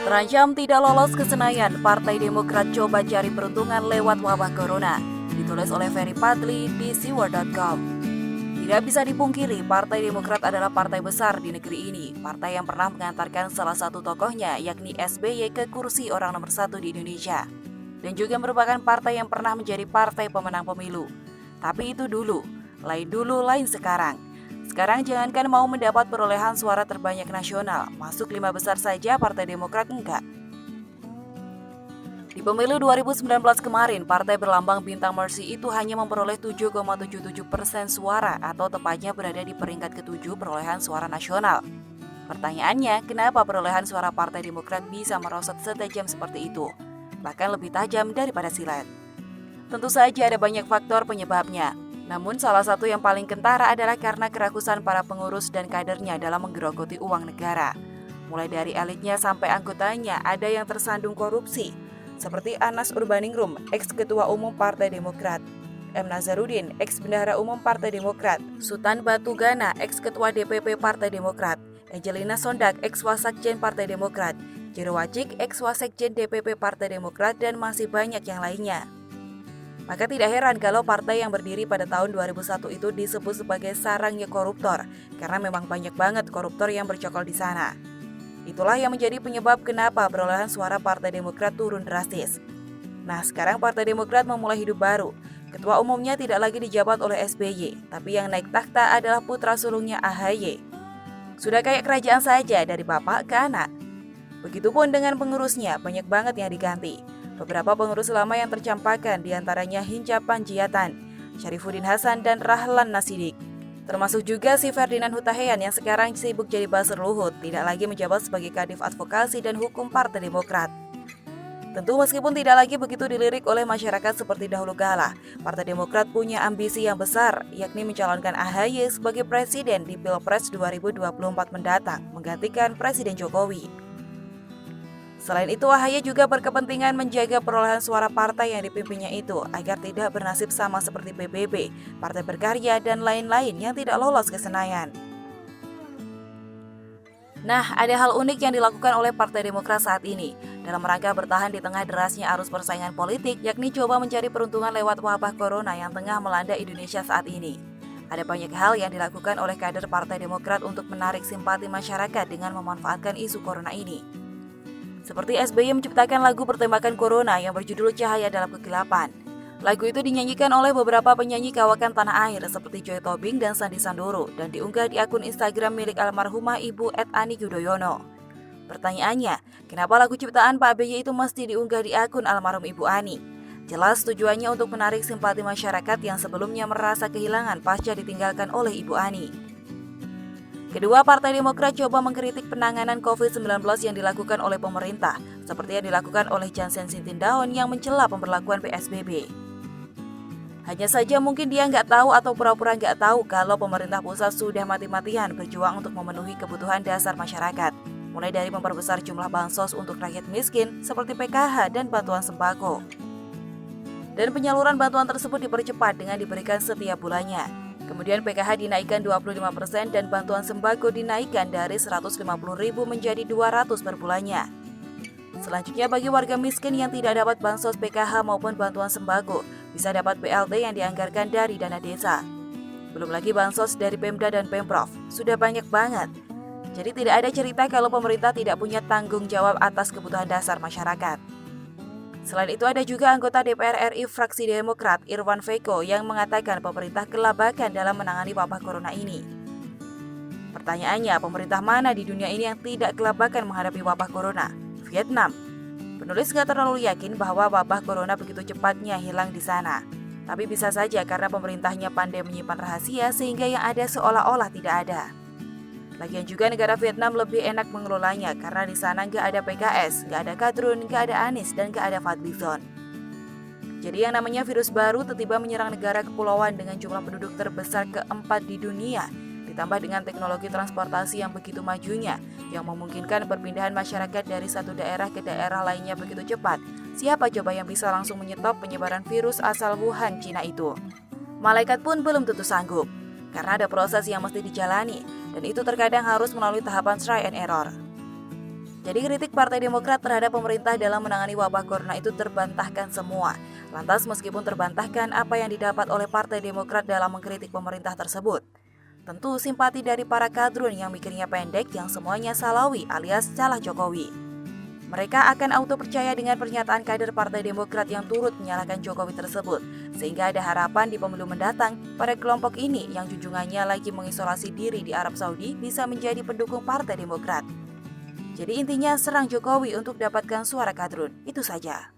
Terancam tidak lolos ke Senayan, Partai Demokrat coba cari peruntungan lewat wabah corona. Ditulis oleh Ferry Padli di siwar.com. Tidak bisa dipungkiri, Partai Demokrat adalah partai besar di negeri ini. Partai yang pernah mengantarkan salah satu tokohnya, yakni SBY, ke kursi orang nomor 1 di Indonesia. Dan juga merupakan partai yang pernah menjadi partai pemenang pemilu. Tapi itu dulu, lain sekarang. Sekarang jangankan mau mendapat perolehan suara terbanyak nasional, masuk 5 besar saja Partai Demokrat enggak. Di pemilu 2019 kemarin, partai berlambang bintang Mercy itu hanya memperoleh 7,77% suara atau tepatnya berada di peringkat ke-7 perolehan suara nasional. Pertanyaannya, kenapa perolehan suara Partai Demokrat bisa merosot setajam seperti itu? Bahkan lebih tajam daripada silet. Tentu saja ada banyak faktor penyebabnya. Namun salah satu yang paling kentara adalah karena kerakusan para pengurus dan kadernya dalam menggerogoti uang negara. Mulai dari elitnya sampai anggotanya ada yang tersandung korupsi, seperti Anas Urbaningrum, ex-ketua umum Partai Demokrat, M. Nazarudin, ex-bendahara umum Partai Demokrat, Sutan Batugana, ex-ketua DPP Partai Demokrat, Angelina Sondak, ex-wasekjen Partai Demokrat, Jero Wacik, ex-wasekjen DPP Partai Demokrat, dan masih banyak yang lainnya. Maka tidak heran kalau partai yang berdiri pada tahun 2001 itu disebut sebagai sarangnya koruptor, karena memang banyak banget koruptor yang bercokol di sana. Itulah yang menjadi penyebab kenapa perolehan suara Partai Demokrat turun drastis. Nah, sekarang Partai Demokrat memulai hidup baru. Ketua umumnya tidak lagi dijabat oleh SBY, tapi yang naik takhta adalah putra sulungnya AHY. Sudah kayak kerajaan saja dari bapak ke anak. Begitupun dengan pengurusnya, banyak banget yang diganti. Beberapa pengurus lama yang tercampakkan diantaranya Hinca Panjaitan, Syarifuddin Hasan, dan Rahlan Nasidik. Termasuk juga si Ferdinand Hutahian yang sekarang sibuk jadi buzzer Luhut, tidak lagi menjabat sebagai Kadif Advokasi dan Hukum Partai Demokrat. Tentu meskipun tidak lagi begitu dilirik oleh masyarakat seperti dahulu kala, Partai Demokrat punya ambisi yang besar, yakni mencalonkan AHY sebagai presiden di Pilpres 2024 mendatang, menggantikan Presiden Jokowi. Selain itu, AHY juga berkepentingan menjaga perolehan suara partai yang dipimpinnya itu agar tidak bernasib sama seperti PBB, Partai Berkarya, dan lain-lain yang tidak lolos ke Senayan. Nah, ada hal unik yang dilakukan oleh Partai Demokrat saat ini dalam rangka bertahan di tengah derasnya arus persaingan politik, yakni coba mencari peruntungan lewat wabah corona yang tengah melanda Indonesia saat ini. Ada banyak hal yang dilakukan oleh kader Partai Demokrat untuk menarik simpati masyarakat dengan memanfaatkan isu corona ini. Seperti SBY menciptakan lagu bertemakan corona yang berjudul Cahaya Dalam Kegelapan. Lagu itu dinyanyikan oleh beberapa penyanyi kawakan tanah air seperti Joy Tobing dan Sandi Sandoro dan diunggah di akun Instagram milik almarhumah Ibu @Ani Yudhoyono. Pertanyaannya, kenapa lagu ciptaan Pak BY itu mesti diunggah di akun almarhum Ibu Ani? Jelas tujuannya untuk menarik simpati masyarakat yang sebelumnya merasa kehilangan pasca ditinggalkan oleh Ibu Ani. Kedua, Partai Demokrat coba mengkritik penanganan COVID-19 yang dilakukan oleh pemerintah, seperti yang dilakukan oleh Jansen Sintindaon yang mencela pemberlakuan PSBB. Hanya saja mungkin dia nggak tahu atau pura-pura nggak tahu kalau pemerintah pusat sudah mati-matian berjuang untuk memenuhi kebutuhan dasar masyarakat, mulai dari memperbesar jumlah bansos untuk rakyat miskin seperti PKH dan bantuan sembako. Dan penyaluran bantuan tersebut dipercepat dengan diberikan setiap bulannya. Kemudian PKH dinaikkan 25% dan bantuan sembako dinaikkan dari 150.000 menjadi 200 per bulannya. Selanjutnya bagi warga miskin yang tidak dapat bansos PKH maupun bantuan sembako, bisa dapat BLT yang dianggarkan dari dana desa. Belum lagi bansos dari Pemda dan Pemprov, sudah banyak banget. Jadi tidak ada cerita kalau pemerintah tidak punya tanggung jawab atas kebutuhan dasar masyarakat. Selain itu ada juga anggota DPR RI fraksi Demokrat Irwan Veko yang mengatakan pemerintah kelabakan dalam menangani wabah corona ini. Pertanyaannya, pemerintah mana di dunia ini yang tidak kelabakan menghadapi wabah corona? Vietnam. Penulis nggak terlalu yakin bahwa wabah corona begitu cepatnya hilang di sana. Tapi bisa saja karena pemerintahnya pandai menyimpan rahasia sehingga yang ada seolah-olah tidak ada. Lagian juga negara Vietnam lebih enak mengelolanya karena di sana nggak ada PKS, nggak ada Kadrun, nggak ada Anies, dan nggak ada Fadlizon. Jadi yang namanya virus baru tiba-tiba menyerang negara kepulauan dengan jumlah penduduk terbesar keempat di dunia, ditambah dengan teknologi transportasi yang begitu majunya, yang memungkinkan perpindahan masyarakat dari satu daerah ke daerah lainnya begitu cepat. Siapa coba yang bisa langsung menyetop penyebaran virus asal Wuhan, Cina itu? Malaikat pun belum tentu sanggup, karena ada proses yang mesti dijalani, dan itu terkadang harus melalui tahapan try and error. Jadi kritik Partai Demokrat terhadap pemerintah dalam menangani wabah corona itu terbantahkan semua. Lantas meskipun terbantahkan, apa yang didapat oleh Partai Demokrat dalam mengkritik pemerintah tersebut? Tentu simpati dari para kadrun yang mikirnya pendek yang semuanya salawi alias calah Jokowi. Mereka akan auto percaya dengan pernyataan kader Partai Demokrat yang turut menyalahkan Jokowi tersebut, sehingga ada harapan di pemilu mendatang pada kelompok ini yang junjungannya lagi mengisolasi diri di Arab Saudi bisa menjadi pendukung Partai Demokrat. Jadi intinya serang Jokowi untuk dapatkan suara kadrun, itu saja.